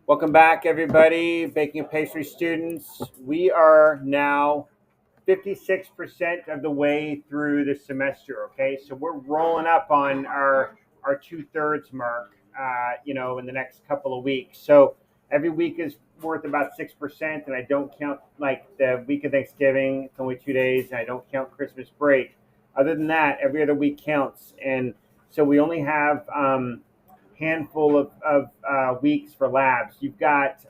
Welcome back, everybody, baking and pastry students. We are now 56% of the way through the semester, okay? So we're rolling up on our two-thirds mark, in the next couple of weeks. So every week is worth about 6%, and I don't count, like, the week of Thanksgiving. It's only 2 days, and I don't count Christmas break. Other than that, every other week counts. And so we only have handful of weeks for labs. You got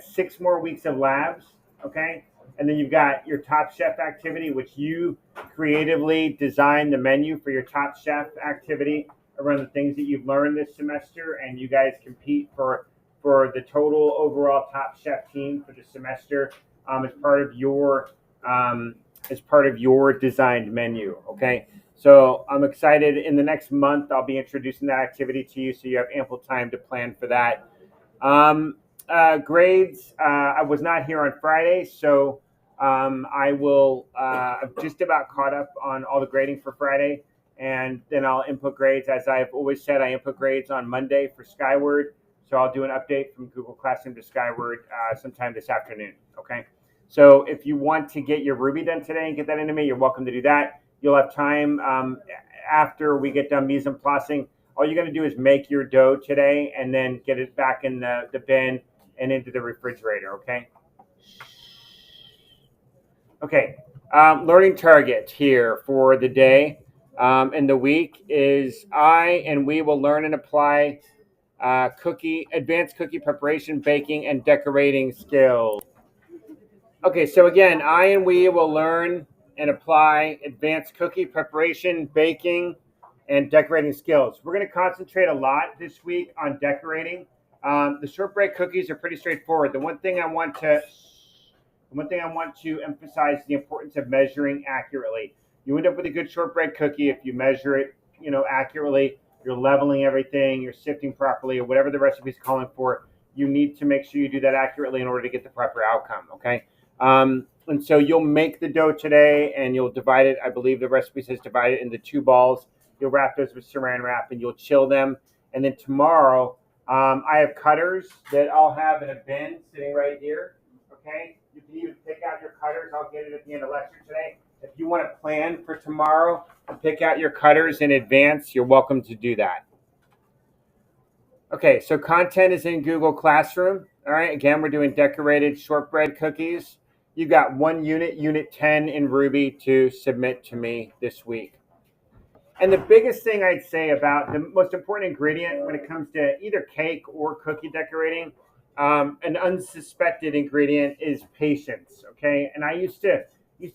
6 more weeks of labs, okay? And then you've got your Top Chef activity, which you creatively designed the menu for your Top Chef activity around the things that you've learned this semester, and you guys compete for the total overall Top Chef team for the semester as part of your designed menu, okay? So I'm excited. In the next month, I'll be introducing that activity to you, so you have ample time to plan for that. Grades. I was not here on Friday, so I will. I'm just about caught up on all the grading for Friday, and then I'll input grades. As I've always said, I input grades on Monday for Skyward, so I'll do an update from Google Classroom to Skyward sometime this afternoon. Okay. So if you want to get your Ruby done today and get that into me, you're welcome to do that. You'll have time after we get done mise en placing. All you're going to do is make your dough today and then get it back in the bin and into the refrigerator, okay? Okay, learning target here for the day and the week is we will learn and apply advanced cookie preparation, baking, and decorating skills. Okay, so again, we will learn and apply advanced cookie preparation, baking, and decorating skills. We're going to concentrate a lot this week on decorating. The shortbread cookies are pretty straightforward. The one thing I want to emphasize is the importance of measuring accurately. You end up with a good shortbread cookie if you measure it, accurately. You're leveling everything, you're sifting properly, or whatever the recipe is calling for. You need to make sure you do that accurately in order to get the proper outcome. Okay. And so you'll make the dough today, and you'll divide it. I believe the recipe says divide it into 2 balls. You'll wrap those with saran wrap, and you'll chill them. And then tomorrow, I have cutters that I'll have in a bin sitting right here. Okay, you can even pick out your cutters. I'll get it at the end of lecture today. If you want to plan for tomorrow and pick out your cutters in advance, you're welcome to do that. Okay, so content is in Google Classroom. All right, again, we're doing decorated shortbread cookies. You've got one unit 10 in Ruby to submit to me this week. And the biggest thing I'd say about the most important ingredient when it comes to either cake or cookie decorating, an unsuspected ingredient is patience. Okay, and I used to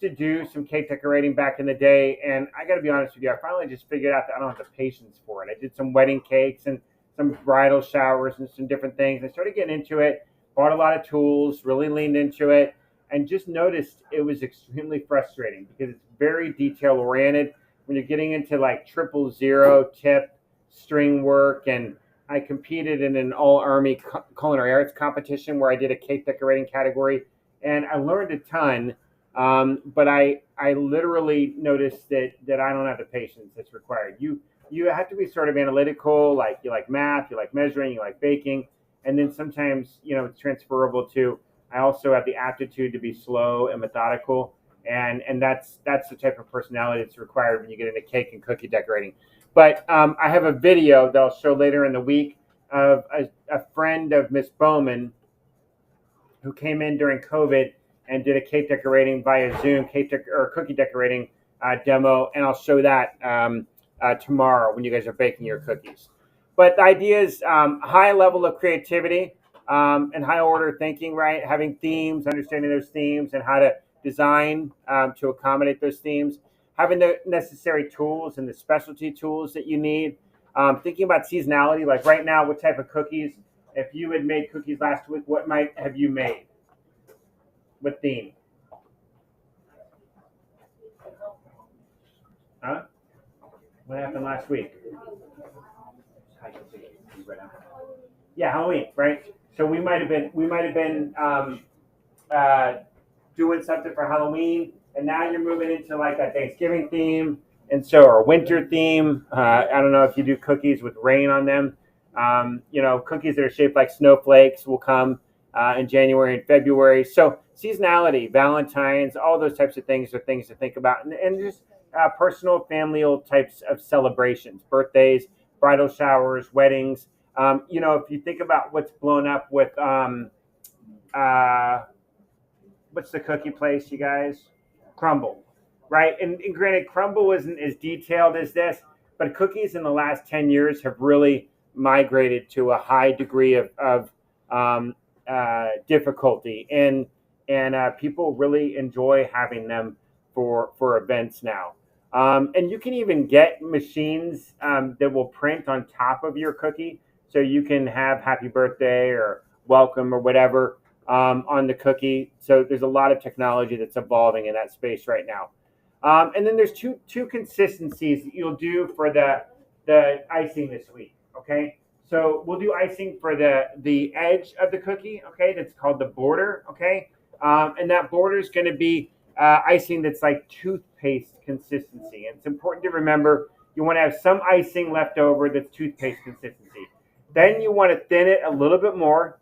do some cake decorating back in the day, and I got to be honest with you, I finally just figured out that I don't have the patience for it. I did some wedding cakes and some bridal showers and some different things. I started getting into it, bought a lot of tools, really leaned into it, and just noticed it was extremely frustrating because it's very detail oriented. When you're getting into like 000 tip string work, and I competed in an all-army culinary arts competition where I did a cake decorating category, and I learned a ton. But I literally noticed that I don't have the patience that's required. You have to be sort of analytical, like you like math, you like measuring, you like baking, and then sometimes it's transferable to. I also have the aptitude to be slow and methodical. And that's the type of personality that's required when you get into cake and cookie decorating. But I have a video that I'll show later in the week of a friend of Miss Bowman who came in during COVID and did a cake decorating via Zoom cookie decorating demo, and I'll show that tomorrow when you guys are baking your cookies. But the idea is high level of creativity and high order thinking, right? Having themes, understanding those themes, and how to design to accommodate those themes, having the necessary tools and the specialty tools that you need, thinking about seasonality, like right now, what type of cookies, if you had made cookies last week, what might have you made? What theme? Huh? What happened last week? Yeah, Halloween, right? So we might have been doing something for Halloween, and now you're moving into like a Thanksgiving theme, and so or winter theme. I don't know if you do cookies with rain on them. Cookies that are shaped like snowflakes will come in January and February. So seasonality, Valentine's, all those types of things are things to think about, and just personal, familial types of celebrations, birthdays, bridal showers, weddings. If you think about what's blown up with uh, what's the cookie place, you guys? Crumble, right? And granted, Crumble isn't as detailed as this, but cookies in the last 10 years have really migrated to a high degree of difficulty, and people really enjoy having them for events now. And you can even get machines that will print on top of your cookie, so you can have happy birthday or welcome or whatever on the cookie. So there's a lot of technology that's evolving in that space right now. And then there's two consistencies that you'll do for the icing this week. Okay, so we'll do icing for the edge of the cookie. Okay, that's called the border. Okay, and that border is going to be icing that's like toothpaste consistency. And it's important to remember you want to have some icing left over that's toothpaste consistency. Then you want to thin it a little bit more,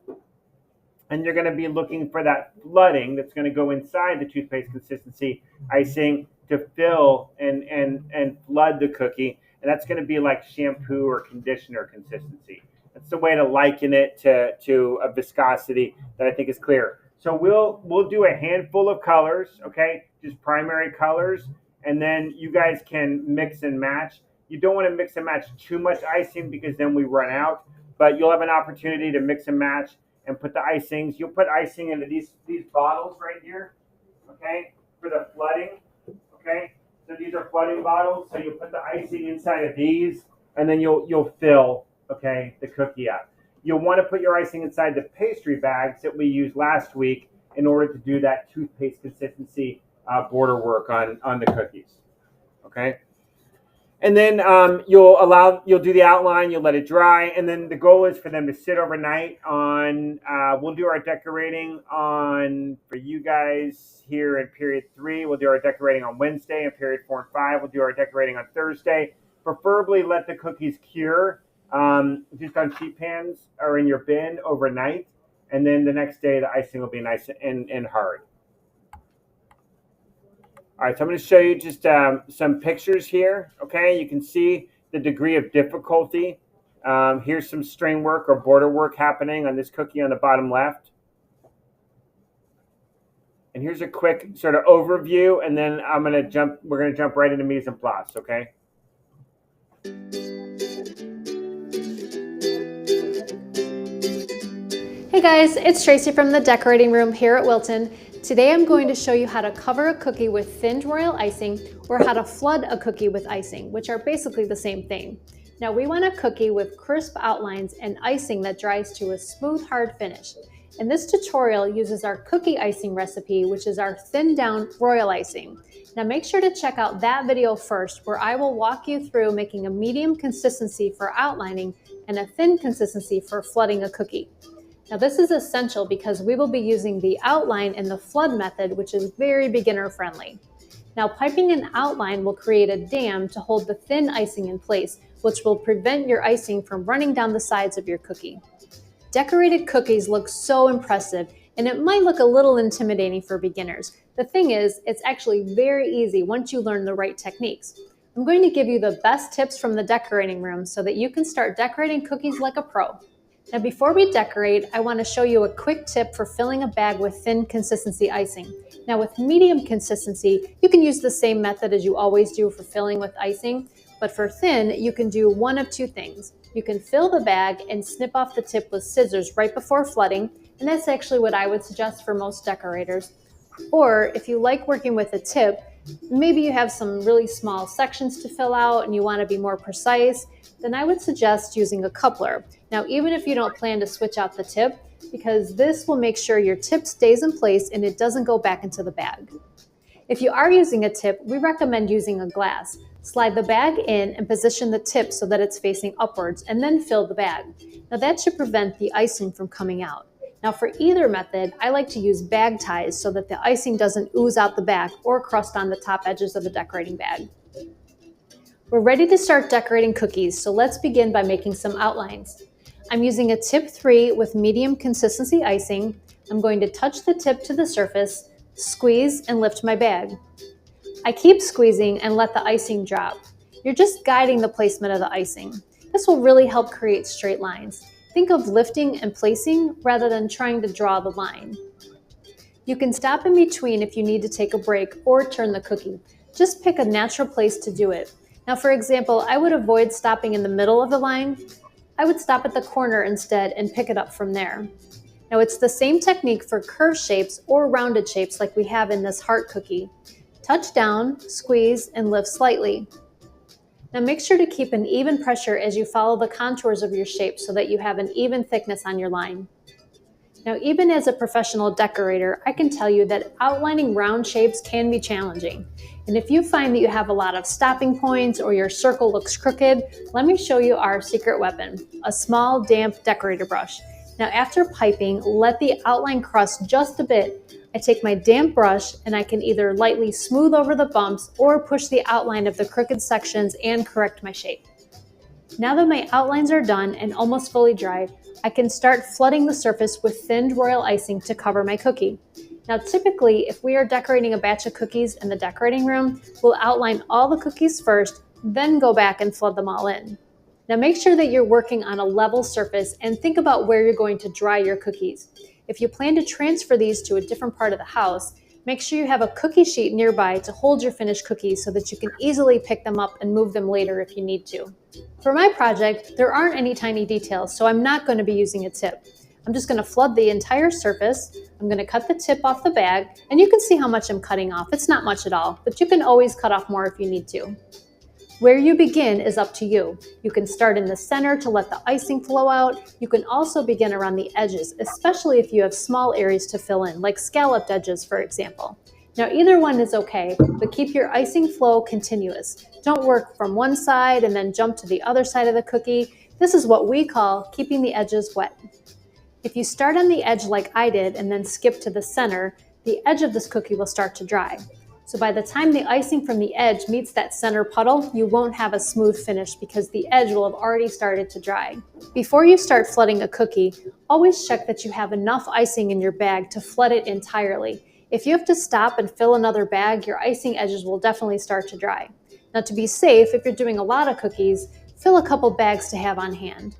and you're going to be looking for that flooding that's going to go inside the toothpaste consistency icing to fill and flood the cookie. And that's going to be like shampoo or conditioner consistency. That's the way to liken it to a viscosity that I think is clear. So we'll do a handful of colors, okay, just primary colors, and then you guys can mix and match. You don't want to mix and match too much icing because then we run out, but you'll have an opportunity to mix and match and put the icings. You'll put icing into these bottles right here, okay, for the flooding, okay. So these are flooding bottles. So you'll put the icing inside of these, and then you'll fill, okay, the cookie up. You'll want to put your icing inside the pastry bags that we used last week in order to do that toothpaste consistency border work on the cookies, okay. And then you'll do the outline, you'll let it dry, and then the goal is for them to sit overnight on. We'll do our decorating for you guys here in period 3. We'll do our decorating on Wednesday. In period 4 and 5, we'll do our decorating on Thursday. Preferably let the cookies cure just on sheet pans or in your bin overnight, and then the next day the icing will be nice and hard. All right, so I'm going to show you just some pictures here. Okay, you can see the degree of difficulty. Here's some string work or border work happening on this cookie on the bottom left. And here's a quick sort of overview, and then we're going to jump right into mise en place, okay? Hey guys, it's Tracy from the decorating room here at Wilton. Today I'm going to show you how to cover a cookie with thinned royal icing or how to flood a cookie with icing, which are basically the same thing. Now we want a cookie with crisp outlines and icing that dries to a smooth, hard finish. And this tutorial uses our cookie icing recipe, which is our thinned down royal icing. Now make sure to check out that video first, where I will walk you through making a medium consistency for outlining and a thin consistency for flooding a cookie. Now this is essential because we will be using the outline and the flood method, which is very beginner friendly. Now piping an outline will create a dam to hold the thin icing in place, which will prevent your icing from running down the sides of your cookie. Decorated cookies look so impressive, and it might look a little intimidating for beginners. The thing is, it's actually very easy once you learn the right techniques. I'm going to give you the best tips from the decorating room so that you can start decorating cookies like a pro. Now before we decorate, I want to show you a quick tip for filling a bag with thin consistency icing. Now with medium consistency, you can use the same method as you always do for filling with icing, but for thin, you can do one of two things. You can fill the bag and snip off the tip with scissors right before flooding, and that's actually what I would suggest for most decorators. Or if you like working with a tip, maybe you have some really small sections to fill out and you want to be more precise, then I would suggest using a coupler. Now, even if you don't plan to switch out the tip, because this will make sure your tip stays in place and it doesn't go back into the bag. If you are using a tip, we recommend using a glass. Slide the bag in and position the tip so that it's facing upwards, and then fill the bag. Now that should prevent the icing from coming out. Now for either method, I like to use bag ties so that the icing doesn't ooze out the back or crust on the top edges of the decorating bag. We're ready to start decorating cookies, so let's begin by making some outlines. I'm using a tip 3 with medium consistency icing. I'm going to touch the tip to the surface, squeeze, and lift my bag. I keep squeezing and let the icing drop. You're just guiding the placement of the icing. This will really help create straight lines. Think of lifting and placing rather than trying to draw the line. You can stop in between if you need to take a break or turn the cookie. Just pick a natural place to do it. Now, for example, I would avoid stopping in the middle of the line. I would stop at the corner instead and pick it up from there. Now, it's the same technique for curved shapes or rounded shapes like we have in this heart cookie. Touch down, squeeze, and lift slightly. Now make sure to keep an even pressure as you follow the contours of your shape so that you have an even thickness on your line. Now, even as a professional decorator, I can tell you that outlining round shapes can be challenging. And if you find that you have a lot of stopping points or your circle looks crooked, let me show you our secret weapon, a small, damp decorator brush. Now, after piping, let the outline crust just a bit. I take my damp brush and I can either lightly smooth over the bumps or push the outline of the crooked sections and correct my shape. Now that my outlines are done and almost fully dried, I can start flooding the surface with thinned royal icing to cover my cookie. Now typically, if we are decorating a batch of cookies in the decorating room, we'll outline all the cookies first, then go back and flood them all in. Now make sure that you're working on a level surface and think about where you're going to dry your cookies. If you plan to transfer these to a different part of the house, make sure you have a cookie sheet nearby to hold your finished cookies so that you can easily pick them up and move them later if you need to. For my project, there aren't any tiny details, so I'm not going to be using a tip. I'm just going to flood the entire surface. I'm going to cut the tip off the bag, and you can see how much I'm cutting off. It's not much at all, but you can always cut off more if you need to. Where you begin is up to you. You can start in the center to let the icing flow out. You can also begin around the edges, especially if you have small areas to fill in, like scalloped edges, for example. Now, either one is okay, but keep your icing flow continuous. Don't work from one side and then jump to the other side of the cookie. This is what we call keeping the edges wet. If you start on the edge like I did and then skip to the center, the edge of this cookie will start to dry. So by the time the icing from the edge meets that center puddle, you won't have a smooth finish because the edge will have already started to dry. Before you start flooding a cookie, always check that you have enough icing in your bag to flood it entirely. If you have to stop and fill another bag, your icing edges will definitely start to dry. Now to be safe, if you're doing a lot of cookies, fill a couple bags to have on hand.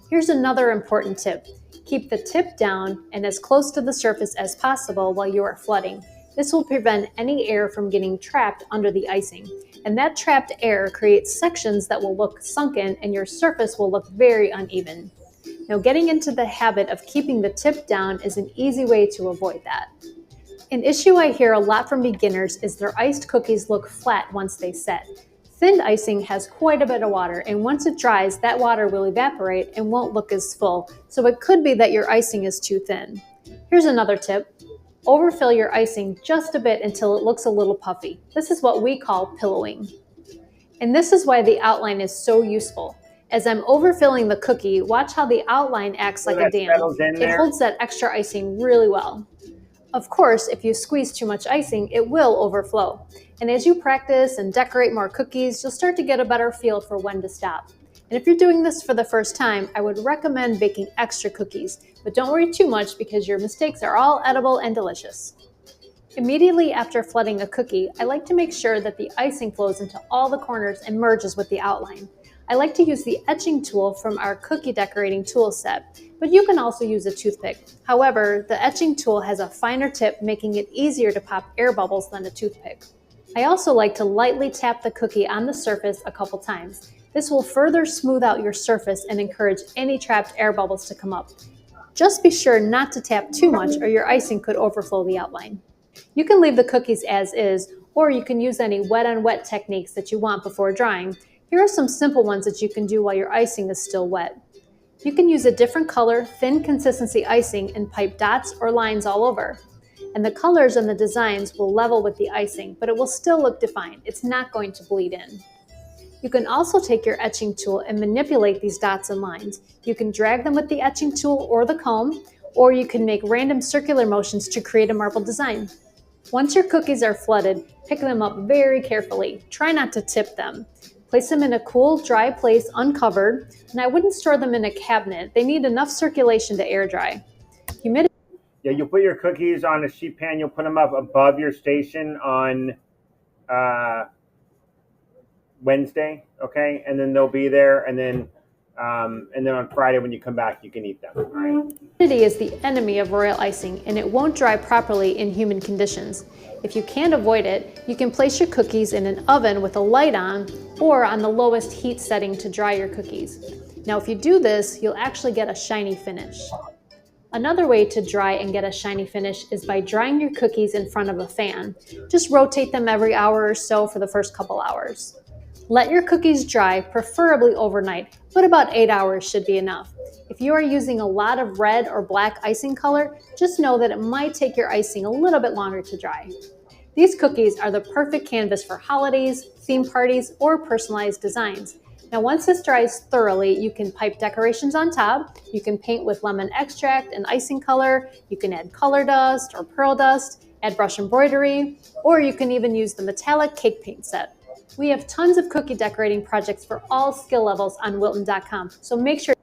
Here's another important tip. Keep the tip down and as close to the surface as possible while you are flooding. This will prevent any air from getting trapped under the icing. And that trapped air creates sections that will look sunken and your surface will look very uneven. Now, getting into the habit of keeping the tip down is an easy way to avoid that. An issue I hear a lot from beginners is their iced cookies look flat once they set. Thinned icing has quite a bit of water, and once it dries, that water will evaporate and won't look as full, so it could be that your icing is too thin. Here's another tip. Overfill your icing just a bit until it looks a little puffy. This is what we call pillowing. And this is why the outline is so useful. As I'm overfilling the cookie, watch how the outline acts like a dam. It holds that extra icing really well. Of course, if you squeeze too much icing, it will overflow. And as you practice and decorate more cookies, you'll start to get a better feel for when to stop. And if you're doing this for the first time, I would recommend baking extra cookies, but don't worry too much because your mistakes are all edible and delicious. Immediately after flooding a cookie, I like to make sure that the icing flows into all the corners and merges with the outline. I like to use the etching tool from our cookie decorating tool set, but you can also use a toothpick. However, the etching tool has a finer tip, making it easier to pop air bubbles than a toothpick. I also like to lightly tap the cookie on the surface a couple times. This will further smooth out your surface and encourage any trapped air bubbles to come up. Just be sure not to tap too much or your icing could overflow the outline. You can leave the cookies as is, or you can use any wet on wet techniques that you want before drying. Here are some simple ones that you can do while your icing is still wet. You can use a different color, thin consistency icing and pipe dots or lines all over. And the colors and the designs will level with the icing, but it will still look defined. It's not going to bleed in. You can also take your etching tool and manipulate these dots and lines. You can drag them with the etching tool or the comb, or you can make random circular motions to create a marble design. Once your cookies are flooded, pick them up very carefully. Try not to tip them. Place them in a cool, dry place uncovered, and I wouldn't store them in a cabinet. They need enough circulation to air dry. Humidity. Yeah, you'll put your cookies on a sheet pan. You'll put them up above your station on Wednesday, okay? And then they'll be there, and then on Friday when you come back, you can eat them. Right? Humidity is the enemy of royal icing, and it won't dry properly in humid conditions. If you can't avoid it, you can place your cookies in an oven with a light on or on the lowest heat setting to dry your cookies. Now, if you do this, you'll actually get a shiny finish. Another way to dry and get a shiny finish is by drying your cookies in front of a fan. Just rotate them every hour or so for the first couple hours. Let your cookies dry, preferably overnight, but about 8 hours should be enough. If you are using a lot of red or black icing color, just know that it might take your icing a little bit longer to dry. These cookies are the perfect canvas for holidays, theme parties, or personalized designs. Now, once this dries thoroughly, you can pipe decorations on top, you can paint with lemon extract and icing color, you can add color dust or pearl dust, add brush embroidery, or you can even use the metallic cake paint set. We have tons of cookie decorating projects for all skill levels on Wilton.com, so make sure.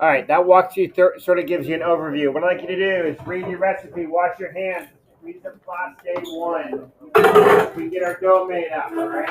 All right, that walks you through, sort of gives you an overview. What I'd like you to do is read your recipe, wash your hands, squeeze the floss day one. We can get our dough made up, all right?